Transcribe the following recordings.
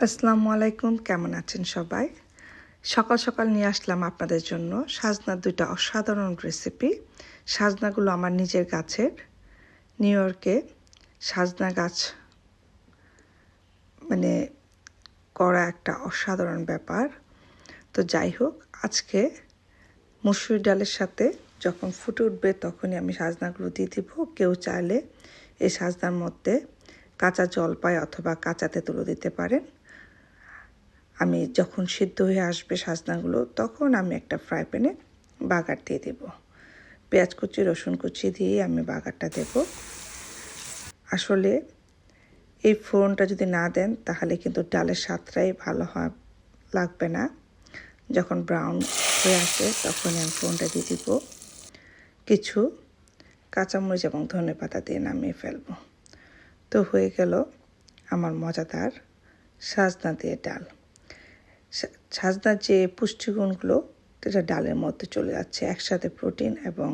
আসসালামু আলাইকুম, কেমন আছেন সবাই? সকাল সকাল নিয়ে আসলাম আপনাদের জন্য সাজনার দুইটা অসাধারণ রেসিপি। সাজনাগুলো আমার নিজের গাছের। নিউ ইয়র্কে সাজনা গাছ মানে করা একটা অসাধারণ ব্যাপার। তো যাই হোক, আজকে মসুর ডালের সাথে যখন ফুটে উঠবে তখনই আমি সাজনাগুলো দিয়ে দিব। কেউ চাইলে এই সাজনার মধ্যে কাঁচা জলপাই অথবা কাঁচা তেঁতুলও দিতে পারেন। আমি যখন সিদ্ধ হয়ে আসবে সাজনাগুলো তখন আমি একটা ফ্রাই প্যানে বাগার দিয়ে দেব। পেঁয়াজ কুচি রসুন কুচি দিয়ে আমি বাগারটা দেব। আসলে এই ফোড়নটা যদি না দেন তাহলে কিন্তু ডালের স্বাদটাই ভালো লাগবে না। যখন ব্রাউন হয়ে আসে তখন আমি ফোড়নটা দিয়ে দিব। কিছু কাঁচামরিচ এবং ধনেপাতা দিয়ে নামিয়ে ফেলব। তো হয়ে গেল আমার মজাদার সাজনা দিয়ে ডাল। সাজনার যে পুষ্টিগুণগুলো এটা ডালের মধ্যে চলে যাচ্ছে একসাথে। প্রোটিন এবং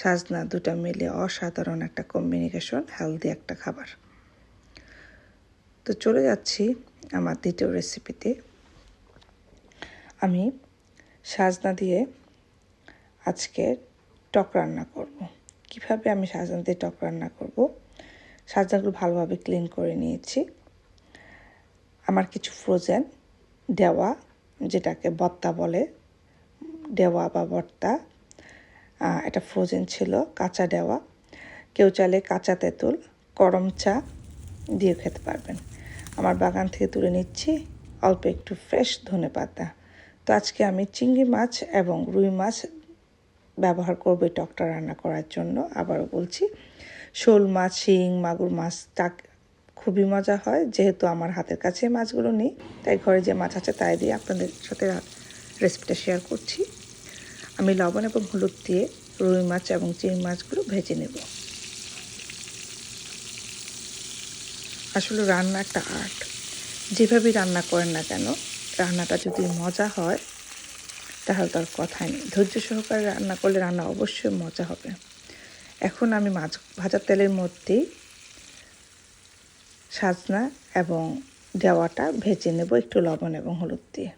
সাজনা দুটা মিলে অসাধারণ একটা কম্বিনেশন, হেলদি একটা খাবার। তো চলে যাচ্ছি আমার দ্বিতীয় রেসিপিতে। আমি সাজনা দিয়ে আজকে টক রান্না করব। কিভাবে আমি সাজনা দিয়ে টক রান্না করব? সাজনাগুলো ভালোভাবে ক্লিন করে নিয়েছি। আমার কিছু ফ্রোজেন দেওয়া, যেটাকে ভর্তা বলে, দেওয়া বা ভর্তা, এটা ফ্রোজেন ছিল, কাঁচা দেওয়া। কেউ চাইলে কাঁচা তেঁতুল, করম চা দিয়ে খেতে পারবেন। আমার বাগান থেকে তুলে নিচ্ছি অল্প একটু ফ্রেশ ধনেপাতা। তো আজকে আমি চিংড়ি মাছ এবং রুই মাছ ব্যবহার করব এই টকটা রান্না করার জন্য। আবারও বলছি, শোল মাছ, শিং, মাগুর মাছ খুবই মজা হয়। যেহেতু আমার হাতের কাছে মাছগুলো নেই, তাই ঘরে যে মাছ আছে তাই দিয়ে আপনাদের সাথে রেসিপিটা শেয়ার করছি। আমি লবণ এবং হলুদ দিয়ে রুই মাছ এবং চিংড়ি মাছগুলো ভেজে নেব। আসলে রান্না একটা আর্ট। যেভাবেই রান্না করেন না কেন, রান্নাটা যদি মজা হয় তাহলে তার কথাই নেই। ধৈর্য সহকারে রান্না করলে রান্না অবশ্যই মজা হবে। এখন আমি মাছ ভাজা তেলের মধ্যেই সাজনা এবং দেওয়াটা ভেজে নেব একটু লবণ এবং হলুদ দিয়ে।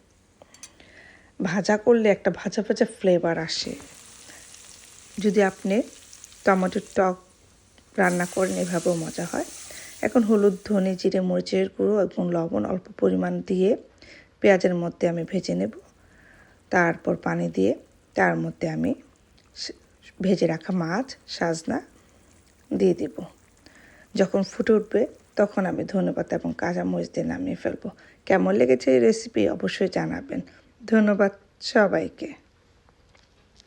ভাজা করলে একটা ভাজা ভাজা ফ্লেভার আসে। যদি আপনি টমেটোর টক রান্না করেন এভাবেও মজা হয়। এখন হলুদ, ধনে, জিরে, মরিচের গুঁড়ো এবং লবণ অল্প পরিমাণ দিয়ে পেঁয়াজের মধ্যে আমি ভেজে নেব। তারপর পানি দিয়ে তার মধ্যে আমি ভেজে রাখা মাছ, সাজনা দিয়ে দেব। যখন ফুটে উঠবে তখন আমি ধনেপাতা এবং কাঁচামরিচ দিয়ে নামিয়ে ফেলবো। কেমন লেগেছে এই রেসিপি অবশ্যই জানাবেন। ধন্যবাদ সবাইকে।